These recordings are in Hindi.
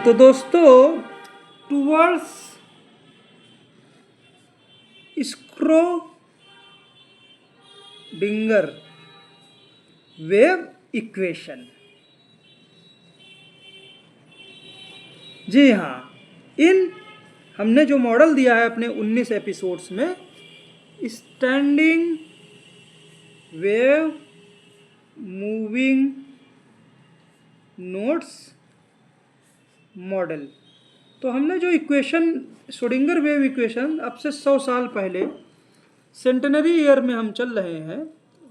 तो दोस्तों टूवर्ड्स स्क्रोडिंगर वेव इक्वेशन। जी हाँ, हमने जो मॉडल दिया है अपने 19 एपिसोड्स में, standing wave moving notes model. तो हमने जो इक्वेशन श्रोडिंगर वेव इक्वेशन अब से 100 साल पहले सेंटेनरी ईयर में हम चल रहे हैं।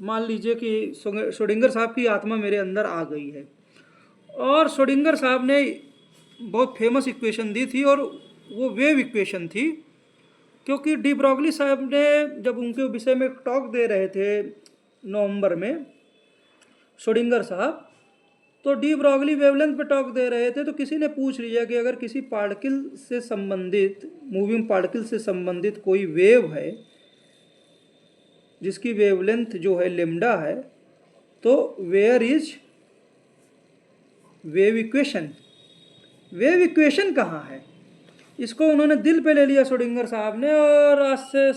मान लीजिए कि श्रोडिंगर साहब की आत्मा मेरे अंदर आ गई है और श्रोडिंगर साहब ने बहुत फेमस इक्वेशन दी थी और वो वेव इक्वेशन थी, क्योंकि डी ब्रॉगली साहब ने जब उनके विषय में टॉक दे रहे थे नवंबर में श्रोडिंगर साहब, तो डी ब्रॉगली वेवलेंथ पे टॉक दे रहे थे। तो किसी ने पूछ लिया कि अगर किसी पार्टिकल से संबंधित, मूविंग पार्टिकल से संबंधित कोई वेव है जिसकी वेवलेंथ जो है लेम्डा है, तो where is wave equation? Wave equation कहाँ है? इसको उन्होंने दिल पे ले लिया श्रोडिंगर साहब ने। और आज से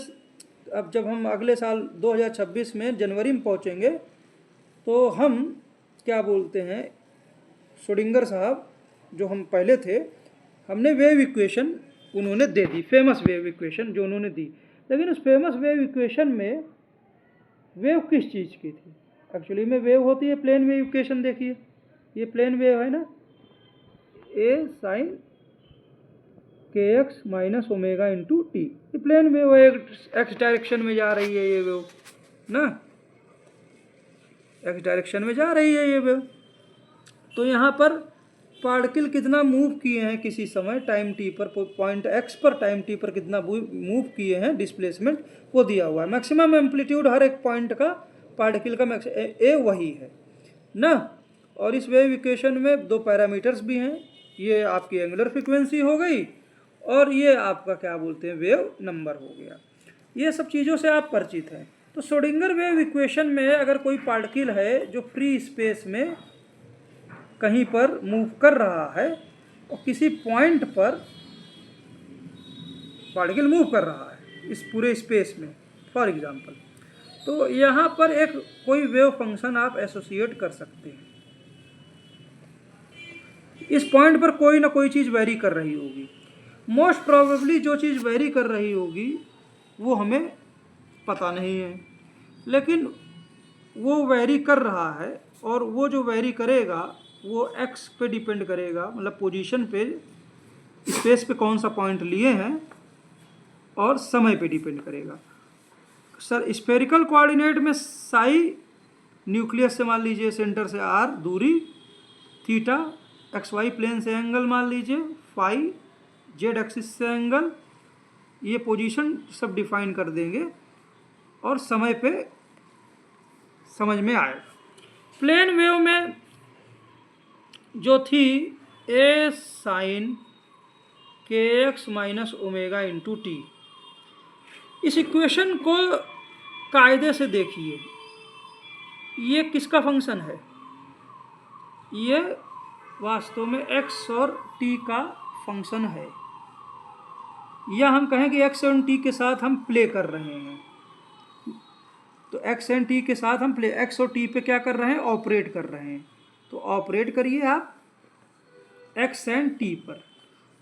अब जब हम अगले साल 2026 में जनवरी में पहुँचेंगे तो हम क्या बोलते हैं, श्रोडिंगर साहब जो हम पहले थे, हमने वेव इक्वेशन उन्होंने दे दी, फेमस वेव इक्वेशन जो उन्होंने दी। लेकिन उस फेमस वेव इक्वेशन में वेव किस चीज़ की थी? एक्चुअली में वेव होती है प्लेन वेव इक्वेशन। देखिए ये प्लेन वेव है ना, ए साइन के x minus omega into T. ये प्लेन वेव है, एक्स डायरेक्शन में जा रही है ये वेव ना, एक्स डायरेक्शन में जा रही है ये वेव। तो यहाँ पर पार्टिकल कितना मूव किए हैं किसी समय टाइम टी पर, पॉइंट एक्स पर टाइम टी पर कितना मूव किए हैं, डिस्प्लेसमेंट वो दिया हुआ है। मैक्सिमम एम्पलीट्यूड हर एक पॉइंट का पार्टिकल का ए वही है ना। और इस वेव इक्वेशन में दो पैरामीटर्स भी हैं, ये आपकी एंगुलर फ्रिक्वेंसी हो गई और ये आपका क्या बोलते हैं वेव नंबर हो गया। ये सब चीज़ों से आप परिचित हैं। तो श्रोडिंगर वेव इक्वेशन में अगर कोई पार्टिकल है जो फ्री स्पेस में कहीं पर मूव कर रहा है और किसी पॉइंट पर पार्टिकल मूव कर रहा है इस पूरे स्पेस में फॉर एग्जांपल, तो यहाँ पर एक कोई वेव फंक्शन आप एसोसिएट कर सकते हैं। इस पॉइंट पर कोई ना कोई चीज़ वेरी कर रही होगी। मोस्ट प्रोबेबली जो चीज़ वेरी कर रही होगी वो हमें पता नहीं है, लेकिन वो वेरी कर रहा है और वो जो वेरी करेगा वो एक्स पे डिपेंड करेगा, मतलब पोजीशन पे, स्पेस पे कौन सा पॉइंट लिए हैं और समय पे डिपेंड करेगा। सर स्फेरिकल कोऑर्डिनेट में साई न्यूक्लियस से मान लीजिए सेंटर से आर दूरी, थीटा एक्स वाई प्लेन से एंगल मान लीजिए, फाई जेड एक्सिस से एंगल, ये पोजीशन सब डिफाइन कर देंगे और समय पे समझ में आएगा। प्लेन वेव में जो थी ए साइन के x minus omega into T, इस इक्वेशन को कायदे से देखिए, ये किसका फंक्शन है? ये वास्तव में एक्स और टी का फंक्शन है, या हम कहें कि एक्स एंड टी के साथ हम प्ले कर रहे हैं। तो एक्स एंड टी के साथ हम प्ले, एक्स और टी पे क्या कर रहे हैं? ऑपरेट कर रहे हैं। तो ऑपरेट करिए आप एक्स एंड टी पर,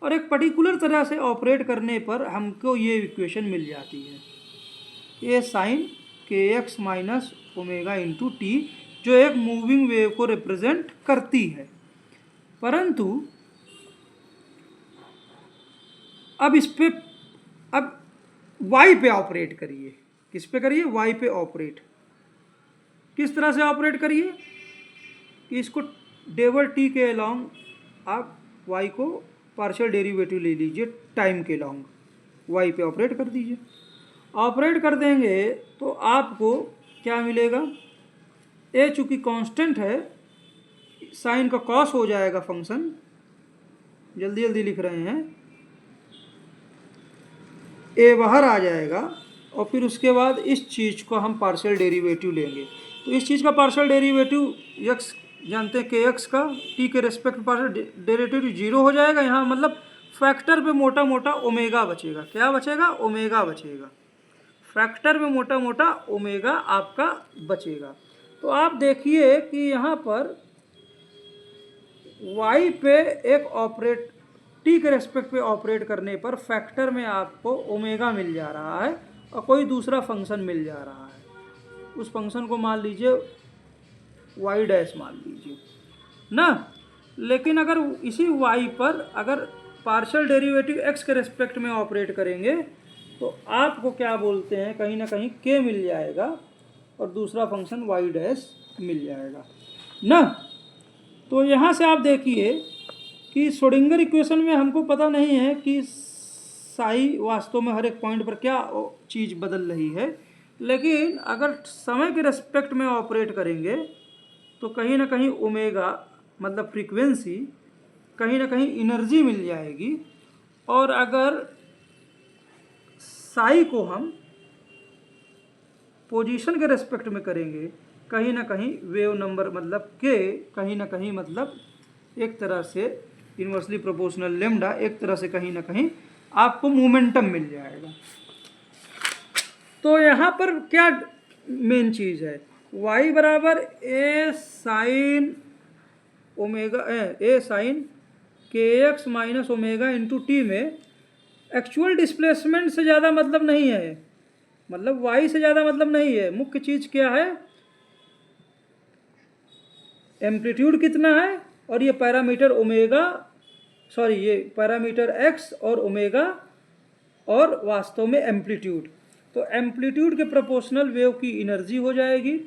और एक पर्टिकुलर तरह से ऑपरेट करने पर हमको ये इक्वेशन मिल जाती है, ए साइन के x minus omega into T, जो एक मूविंग वेव को रिप्रेजेंट करती है। परंतु अब इस पे, अब वाई पे ऑपरेट करिए। किस पे करिए? वाई पे ऑपरेट। किस तरह से ऑपरेट करिए कि इसको डेवर टी के अलोंग आप वाई को पार्शियल डेरिवेटिव ले लीजिए, टाइम के अलोंग वाई पे ऑपरेट कर दीजिए। ऑपरेट कर देंगे तो आपको क्या मिलेगा? ए चूँकि कांस्टेंट है, साइन का कॉस हो जाएगा फंक्शन, जल्दी जल्दी लिख रहे हैं, ए बाहर आ जाएगा और फिर उसके बाद इस चीज़ को हम पार्शियल डेरिवेटिव लेंगे। तो इस चीज़ का पार्शियल डेरिवेटिव एक्स जानते हैं के एक्स का टी के रेस्पेक्ट में पार्शियल डेरिवेटिव 0 हो जाएगा। यहाँ मतलब फैक्टर पे मोटा मोटा ओमेगा बचेगा। क्या बचेगा? ओमेगा बचेगा। फैक्टर में मोटा मोटा ओमेगा आपका बचेगा। तो आप देखिए कि यहाँ पर y पे एक ऑपरेट t के रेस्पेक्ट पे ऑपरेट करने पर फैक्टर में आपको ओमेगा मिल जा रहा है और कोई दूसरा फंक्शन मिल जा रहा है। उस फंक्शन को मान लीजिए y डैश मान लीजिए ना। लेकिन अगर इसी y पर अगर पार्शियल डेरिवेटिव x के रेस्पेक्ट में ऑपरेट करेंगे तो आपको क्या बोलते हैं, कहीं ना कहीं k मिल जाएगा और दूसरा फंक्शन y डैश मिल जाएगा ना। तो यहाँ से आप देखिए कि श्रोडिंगर इक्वेशन में हमको पता नहीं है कि साई वास्तव में हर एक पॉइंट पर क्या चीज़ बदल रही है, लेकिन अगर समय के रेस्पेक्ट में ऑपरेट करेंगे तो कहीं ना कहीं ओमेगा मतलब फ्रीक्वेंसी, कहीं ना कहीं एनर्जी मिल जाएगी। और अगर साई को हम पोजीशन के रेस्पेक्ट में करेंगे, कहीं ना कहीं वेव नंबर मतलब के, कहीं ना कहीं मतलब एक तरह से इन्वर्सली प्रोपोर्शनल लेम्डा, एक तरह से कहीं ना कहीं आपको मोमेंटम मिल जाएगा। तो यहाँ पर क्या मेन चीज़ है, y बराबर ए साइन ओमेगा ए साइन के x minus omega into T में एक्चुअल डिस्प्लेसमेंट से ज़्यादा मतलब नहीं है, मतलब y से ज़्यादा मतलब नहीं है। मुख्य चीज़ क्या है, एम्पलीट्यूड कितना है और ये पैरामीटर ओमेगा, सॉरी ये पैरामीटर x और ओमेगा और वास्तव में एम्पलीट्यूड। तो एम्पलीट्यूड के प्रोपोर्शनल वेव की एनर्जी हो जाएगी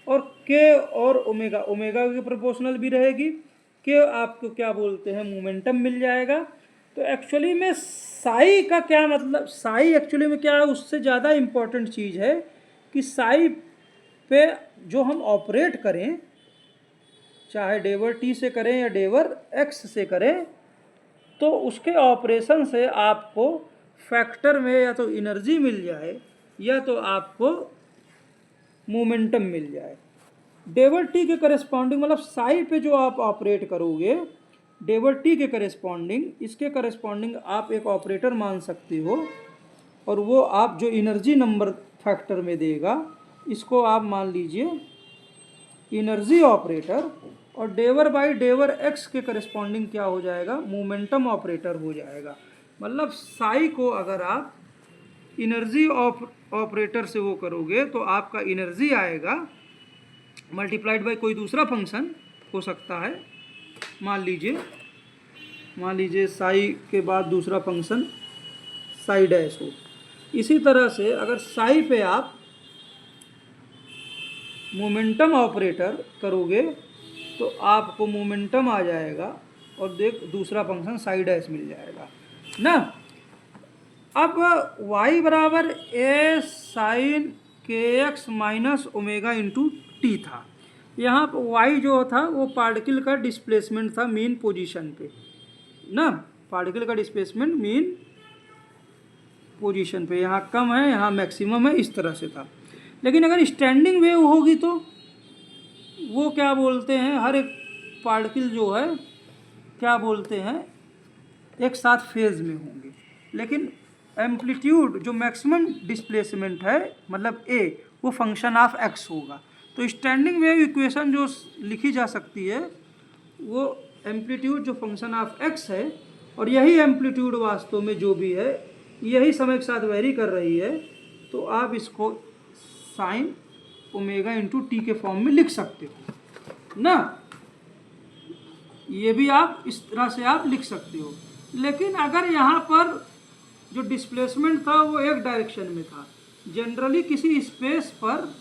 और k और ओमेगा, ओमेगा के प्रोपोर्शनल भी रहेगी। k आपको क्या बोलते हैं, मोमेंटम मिल जाएगा। तो एक्चुअली में साई का क्या मतलब, साई एक्चुअली में क्या है, उससे ज़्यादा इम्पोर्टेंट चीज़ है कि साई पे जो हम ऑपरेट करें, चाहे डेवर टी से करें या डेवर एक्स से करें, तो उसके ऑपरेशन से आपको फैक्टर में या तो एनर्जी मिल जाए या तो आपको मोमेंटम मिल जाए। डेवर टी के करस्पॉन्डिंग मतलब साई पे जो आप ऑपरेट करोगे डेवर टी के करस्पॉन्डिंग, इसके करस्पॉन्डिंग आप एक ऑपरेटर मान सकते हो और वो आप जो एनर्जी नंबर फैक्टर में देगा इसको आप मान लीजिए एनर्जी ऑपरेटर, और डेवर बाई डेवर एक्स के करस्पॉन्डिंग क्या हो जाएगा, मोमेंटम ऑपरेटर हो जाएगा। मतलब साई को अगर आप एनर्जी ऑपरेटर से वो करोगे तो आपका एनर्जी आएगा मल्टीप्लाइड बाई कोई दूसरा फंक्शन हो सकता है, मान लीजिए साई के बाद दूसरा फंक्शन साई डैश हो। इसी तरह से अगर साई पे आप मोमेंटम ऑपरेटर करोगे तो आपको मोमेंटम आ जाएगा और दूसरा फंक्शन साई डैश मिल जाएगा ना। अब y बराबर ए साइन के x minus omega into T था। यहाँ पर y जो था वो पार्टिकल का डिस्प्लेसमेंट था मीन पोजीशन पे ना, पार्टिकल का डिस्प्लेसमेंट मीन पोजीशन पे, यहाँ कम है यहाँ मैक्सिमम है, इस तरह से था। लेकिन अगर स्टैंडिंग वेव होगी तो वो क्या बोलते हैं, हर एक पार्टिकल जो है क्या बोलते हैं एक साथ फेज में होंगे। लेकिन एम्पलीट्यूड जो मैक्सिमम डिस्प्लेसमेंट है मतलब a, वो फंक्शन ऑफ x होगा। तो स्टैंडिंग वेव इक्वेशन जो लिखी जा सकती है वो एम्पलीट्यूड जो फंक्शन ऑफ x है और यही एम्पलीट्यूड वास्तव में जो भी है यही समय के साथ वेरी कर रही है, तो आप इसको साइन ओमेगा इंटू टी के फॉर्म में लिख सकते हो ना। ये भी आप इस तरह से आप लिख सकते हो। लेकिन अगर यहाँ पर जो डिस्प्लेसमेंट था वो एक डायरेक्शन में था, जनरली किसी स्पेस पर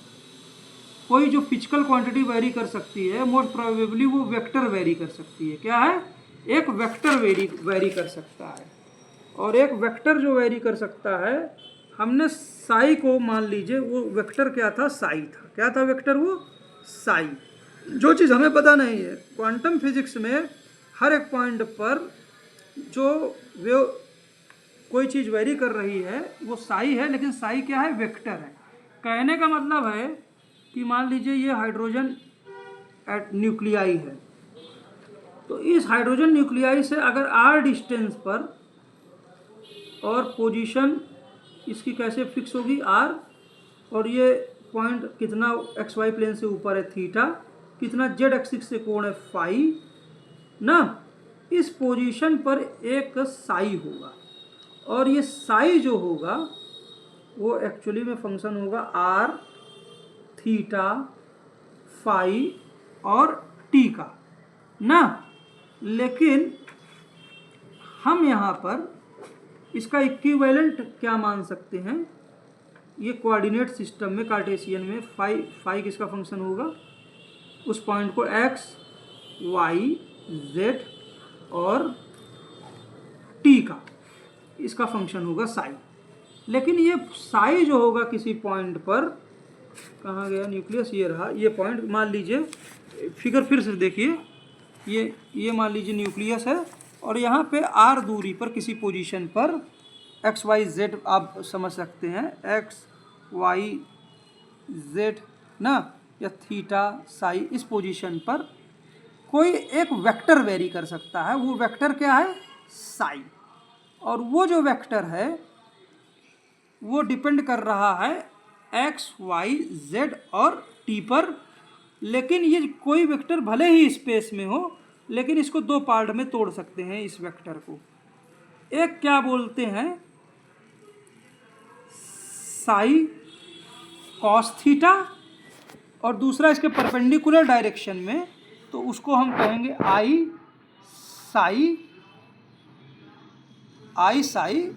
कोई जो फिजिकल क्वांटिटी वेरी कर सकती है, मोस्ट प्रोबेबली वो वेक्टर वेरी कर सकती है। क्या है, एक वेक्टर वेरी कर सकता है। और एक वेक्टर जो वेरी कर सकता है, हमने साई को मान लीजिए वो वेक्टर क्या था, साई था। क्या था वेक्टर, वो साई। जो चीज़ हमें पता नहीं है, क्वांटम फिजिक्स में हर एक पॉइंट पर जो वेव कोई चीज़ वेरी कर रही है वो साई है, लेकिन साई क्या है, वेक्टर है। कहने का मतलब है कि मान लीजिए ये हाइड्रोजन एट न्यूक्लियाई है। तो इस हाइड्रोजन न्यूक्लियाई से अगर r डिस्टेंस पर और पोजीशन इसकी कैसे फिक्स होगी r, और ये पॉइंट कितना एक्स वाई प्लेन से ऊपर है थीटा, कितना जेड एक्सिस से कोण है फाई ना। इस पोजीशन पर एक साई होगा और ये साई जो होगा वो एक्चुअली में फंक्शन होगा r थीटा फाई और t का ना। लेकिन हम यहाँ पर इसका इक्विवेलेंट क्या मान सकते हैं, ये कोऑर्डिनेट सिस्टम में कार्टेशियन में फाई किसका फंक्शन होगा, उस पॉइंट को x y z और t का इसका फंक्शन होगा साई। लेकिन ये साई जो होगा किसी पॉइंट पर, कहाँ गया न्यूक्लियस, ये रहा ये पॉइंट, मान लीजिए फिगर फिर से देखिए, ये मान लीजिए न्यूक्लियस है और यहाँ पे r दूरी पर किसी पोजीशन पर x y z आप समझ सकते हैं, x y z ना, या थीटा साई, इस पोजीशन पर कोई एक वेक्टर वेरी कर सकता है। वो वेक्टर क्या है, साई। और वो जो वेक्टर है वो डिपेंड कर रहा है x y z और t पर। लेकिन ये कोई वेक्टर भले ही स्पेस में हो, लेकिन इसको दो पार्ट में तोड़ सकते हैं इस वेक्टर को। एक क्या बोलते हैं, साई कॉस थीटा, और दूसरा इसके परपेंडिकुलर डायरेक्शन में, तो उसको हम कहेंगे आई साई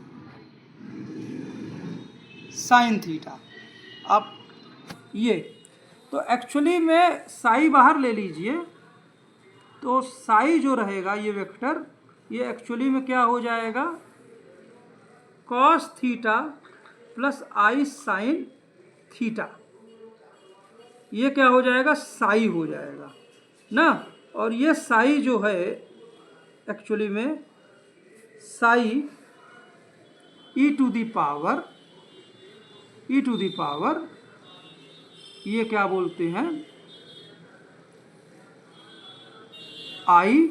साइन थीटा। अब ये तो एक्चुअली में साई बाहर ले लीजिए, तो साई जो रहेगा ये वेक्टर, ये एक्चुअली में क्या हो जाएगा, कॉस थीटा प्लस आई साइन थीटा, ये क्या हो जाएगा, साई हो जाएगा ना। और ये साई जो है एक्चुअली में psi e to the power ये क्या बोलते हैं, आई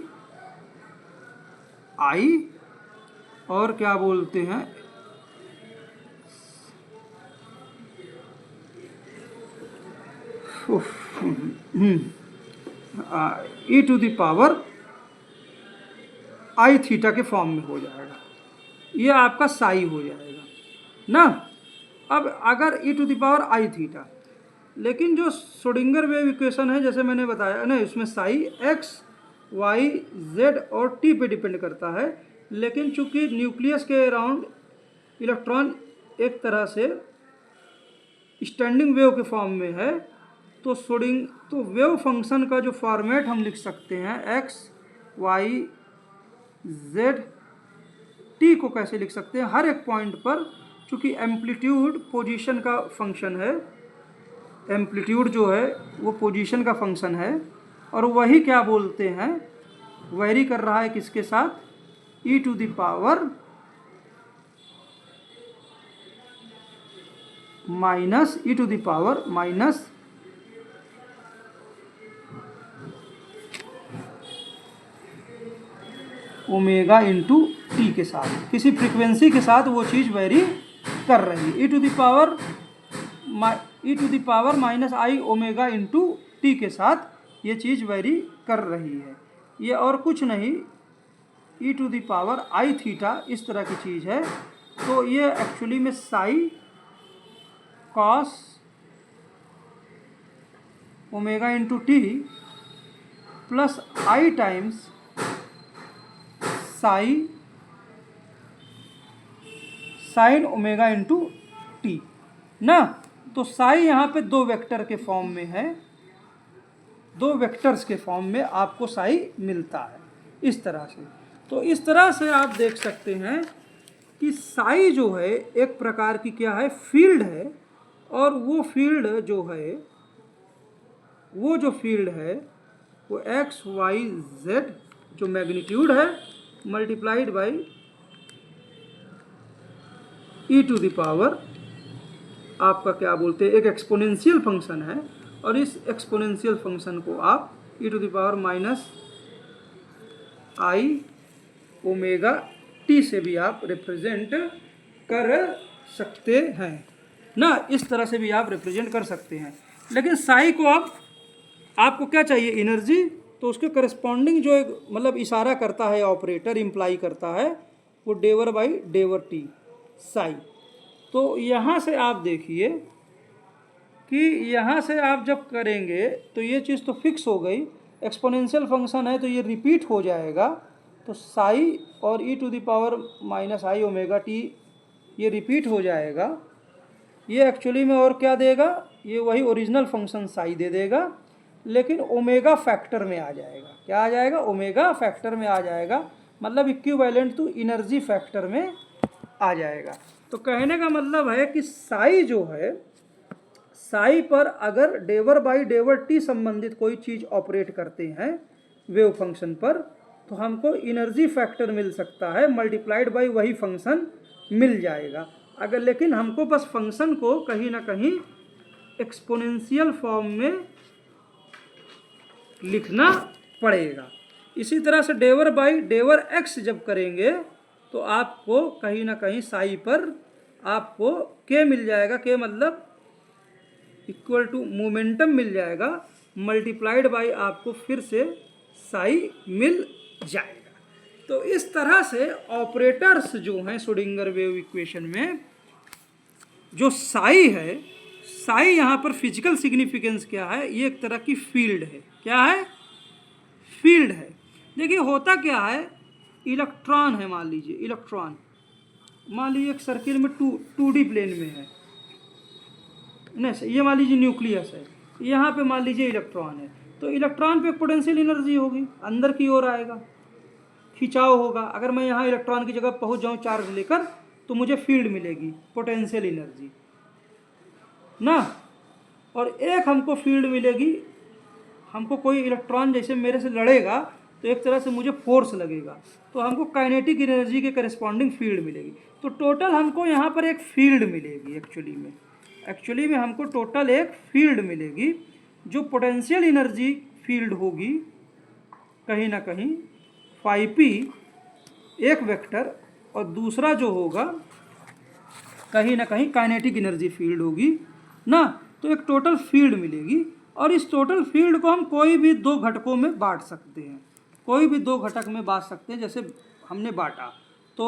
और क्या बोलते हैं, e to the power i theta के फॉर्म में हो जाएगा, ये आपका साई हो जाएगा ना। अब अगर e to the power i theta, लेकिन जो श्रोडिंगर वेव इक्वेशन है जैसे मैंने बताया ना, इसमें साई एक्स वाई जेड और टी पे डिपेंड करता है। लेकिन चूंकि न्यूक्लियस के अराउंड इलेक्ट्रॉन एक तरह से स्टैंडिंग वेव के फॉर्म में है, तो वेव फंक्शन का जो फॉर्मेट हम लिख सकते हैं, एक्स वाई जेड टी को कैसे लिख सकते हैं, हर एक पॉइंट पर चूँकि एम्पलीट्यूड पोजीशन का फंक्शन है, एम्पलीट्यूड जो है वो पोजीशन का फंक्शन है, और वही क्या बोलते हैं, वेरी कर रहा है किसके साथ, e to the power minus e to the power minus omega into t के साथ, किसी फ्रीक्वेंसी के साथ वो चीज़ वेरी कर रही है। E to the power minus i omega into t के साथ ये चीज़ वेरी कर रही है। ये और कुछ नहीं, e to the power i theta इस तरह की चीज़ है। तो ये एक्चुअली में psi cos omega into t plus i times sine omega into t ना। तो साई यहाँ पे दो वेक्टर के फॉर्म में है, दो वेक्टर्स के फॉर्म में आपको साई मिलता है इस तरह से। तो इस तरह से आप देख सकते हैं कि साई जो है एक प्रकार की क्या है, फील्ड है, और वो फील्ड जो है वो एक्स वाई जेड जो मैग्नीट्यूड है multiplied by e to the power आपका क्या बोलते हैं, एक एक्सपोनेंशियल फंक्शन है, और इस एक्सपोनेंशियल फंक्शन को आप e to the power minus i omega t से भी आप रिप्रेजेंट कर सकते हैं ना, इस तरह से भी आप रिप्रेजेंट कर सकते हैं। लेकिन साई को आपको क्या चाहिए, एनर्जी, तो उसके करस्पॉन्डिंग जो एक मतलब इशारा करता है ऑपरेटर, इम्प्लाई करता है, वो डेवर बाई डेवर टी साई। तो यहाँ से आप देखिए कि यहाँ से आप जब करेंगे तो ये चीज़ तो फिक्स हो गई, एक्सपोनेंशियल फंक्शन है तो ये रिपीट हो जाएगा, तो साई और e to the power minus i omega t ये रिपीट हो जाएगा। ये एक्चुअली में और क्या देगा, ये वही ओरिजिनल फंक्शन साई दे देगा, लेकिन ओमेगा फैक्टर में आ जाएगा। क्या आ जाएगा, ओमेगा फैक्टर में आ जाएगा, मतलब इक्विवेलेंट टू एनर्जी फैक्टर में आ जाएगा। तो कहने का मतलब है कि साई जो है, साई पर अगर डेवर बाई डेवर टी संबंधित कोई चीज़ ऑपरेट करते हैं वेव फंक्शन पर, तो हमको एनर्जी फैक्टर मिल सकता है, मल्टीप्लाइड बाई वही फंक्शन मिल जाएगा। अगर लेकिन हमको बस फंक्शन को कहीं ना कहीं एक्सपोनेंशियल फॉर्म में लिखना पड़ेगा। इसी तरह से डेवर बाई डेवर एक्स जब करेंगे तो आपको कहीं ना कहीं साई पर आपको के मिल जाएगा, के मतलब इक्वल टू मोमेंटम मिल जाएगा, मल्टीप्लाइड बाई आपको फिर से साई मिल जाएगा। तो इस तरह से ऑपरेटर्स जो हैं श्रोडिंगर वेव इक्वेशन में, जो साई है, साई यहाँ पर फिजिकल सिग्निफिकेंस क्या है, ये एक तरह की फील्ड है। क्या है, फील्ड है। देखिए होता क्या है, इलेक्ट्रॉन है, मान लीजिए इलेक्ट्रॉन, मान लीजिए एक सर्किल में 2D प्लेन में है, नहीं ये मान लीजिए न्यूक्लियस है, यहाँ पे मान लीजिए इलेक्ट्रॉन है, तो इलेक्ट्रॉन पे पोटेंशियल एनर्जी होगी, अंदर की ओर आएगा, खिंचाव होगा। अगर मैं यहाँ इलेक्ट्रॉन की जगह पहुँच जाऊँ चार्ज लेकर, तो मुझे फील्ड मिलेगी, पोटेंशियल एनर्जी ना। और एक हमको फील्ड मिलेगी, हमको कोई इलेक्ट्रॉन जैसे मेरे से लड़ेगा तो एक तरह से मुझे फोर्स लगेगा, तो हमको काइनेटिक एनर्जी के करस्पॉन्डिंग फील्ड मिलेगी। तो टोटल हमको यहाँ पर एक फील्ड मिलेगी, एक्चुअली में हमको टोटल एक फील्ड मिलेगी, जो पोटेंशियल एनर्जी फील्ड होगी कहीं ना कहीं फाई पी एक वेक्टर, और दूसरा जो होगा कहीं ना कहीं काइनेटिक एनर्जी फील्ड होगी ना। तो एक टोटल फील्ड मिलेगी, और इस टोटल फील्ड को हम कोई भी दो घटकों में बांट सकते हैं, कोई भी दो घटक में बांट सकते हैं। जैसे हमने बांटा तो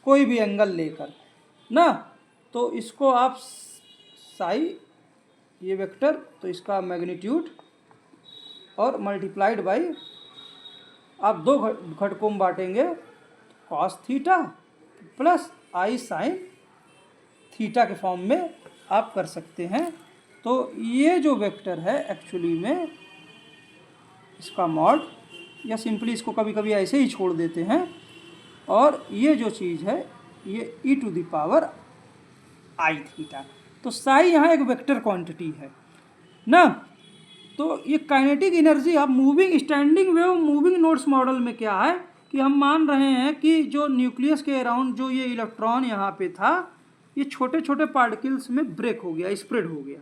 कोई भी एंगल लेकर ना, तो इसको आप साई ये वेक्टर, तो इसका मैग्नीट्यूड और मल्टीप्लाइड बाई आप दो घटकों में बांटेंगे, कॉस थीटा प्लस आई साइन थीटा के फॉर्म में आप कर सकते हैं। तो ये जो वेक्टर है एक्चुअली में इसका मॉड, या सिंपली इसको कभी कभी ऐसे ही छोड़ देते हैं, और ये जो चीज़ है ये e to the power i theta. तो साई यहाँ एक वेक्टर क्वांटिटी है ना। तो ये काइनेटिक एनर्जी, अब moving standing wave moving nodes model में क्या है कि हम मान रहे हैं कि जो न्यूक्लियस के अराउंड जो ये इलेक्ट्रॉन यहाँ पे था, ये छोटे छोटे पार्टिकल्स में ब्रेक हो गया, स्प्रेड हो गया।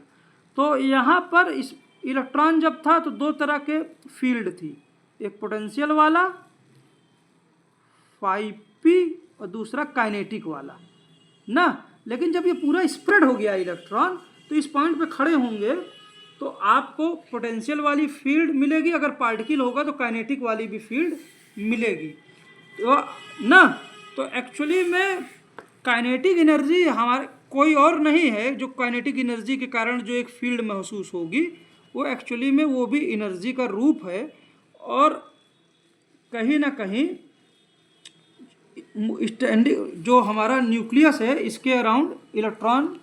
तो यहाँ पर इस इलेक्ट्रॉन जब था तो दो तरह के फील्ड थी, एक पोटेंशियल वाला फाई पी और दूसरा काइनेटिक वाला ना। लेकिन जब ये पूरा स्प्रेड हो गया इलेक्ट्रॉन, तो इस पॉइंट पे खड़े होंगे तो आपको पोटेंशियल वाली फील्ड मिलेगी, अगर पार्टिकल होगा तो काइनेटिक वाली भी फील्ड मिलेगी, तो ना। तो एक्चुअली में काइनेटिक एनर्जी हमारे कोई और नहीं है, जो काइनेटिक एनर्जी के कारण जो एक फील्ड महसूस होगी, वो एक्चुअली में वो भी एनर्जी का रूप है। और कहीं ना कहीं जो हमारा न्यूक्लियस है, इसके अराउंड इलेक्ट्रॉन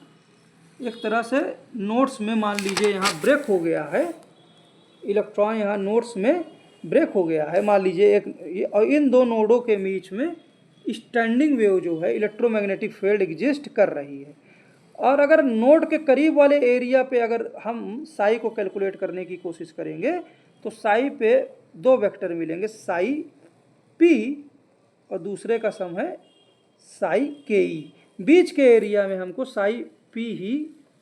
एक तरह से नोड्स में, मान लीजिए यहाँ ब्रेक हो गया है, इलेक्ट्रॉन यहाँ नोड्स में ब्रेक हो गया है, मान लीजिए एक, और इन दो नोडों के बीच में स्टैंडिंग वेव जो है इलेक्ट्रोमैग्नेटिक फील्ड एग्जिस्ट कर रही है। और अगर नोड के करीब वाले एरिया पे अगर हम साई को कैलकुलेट करने की कोशिश करेंगे, तो साई पे दो वेक्टर मिलेंगे, साई पी और दूसरे का सम है साई के ई। बीच के एरिया में हमको साई पी ही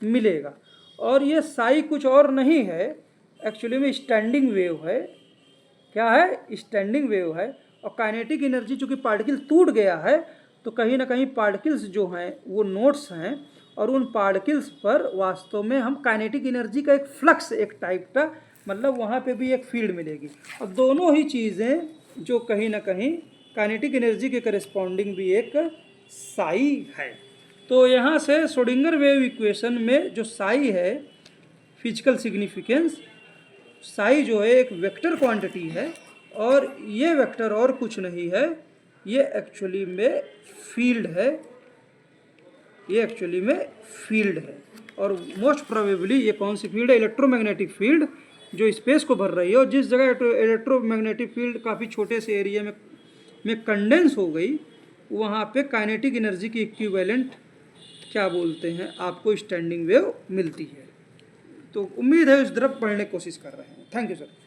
मिलेगा। और ये साई कुछ और नहीं है, एक्चुअली में स्टैंडिंग वेव है। क्या है? स्टैंडिंग वेव है। और काइनेटिक एनर्जी चूँकि पार्टिकल टूट गया है तो कहीं ना कहीं पार्टिकल्स जो हैं वो नोड्स हैं, और उन पार्टिकल्स पर वास्तव में हम काइनेटिक एनर्जी का एक फ्लक्स, एक टाइप का, मतलब वहाँ पे भी एक फील्ड मिलेगी। और दोनों ही चीज़ें जो कहीं ना कहीं काइनेटिक एनर्जी के करस्पॉन्डिंग भी एक साई है। तो यहाँ से श्रोडिंगर वेव इक्वेशन में जो साई है, फिजिकल सिग्निफिकेंस, साई जो है एक वेक्टर क्वांटिटी है, और ये वेक्टर और कुछ नहीं है, ये एक्चुअली में फील्ड है, ये एक्चुअली में फील्ड है। और मोस्ट प्रोबेबली ये कौन सी फील्ड है? इलेक्ट्रोमैग्नेटिक फील्ड, जो स्पेस को भर रही है। और जिस जगह इलेक्ट्रोमैग्नेटिक फील्ड काफ़ी छोटे से एरिया में कंडेंस हो गई, वहाँ पे काइनेटिक एनर्जी की इक्विवेलेंट क्या बोलते हैं, आपको स्टैंडिंग वेव मिलती है। तो उम्मीद है इस तरफ पढ़ने की कोशिश कर रहे हैं। Thank you sir.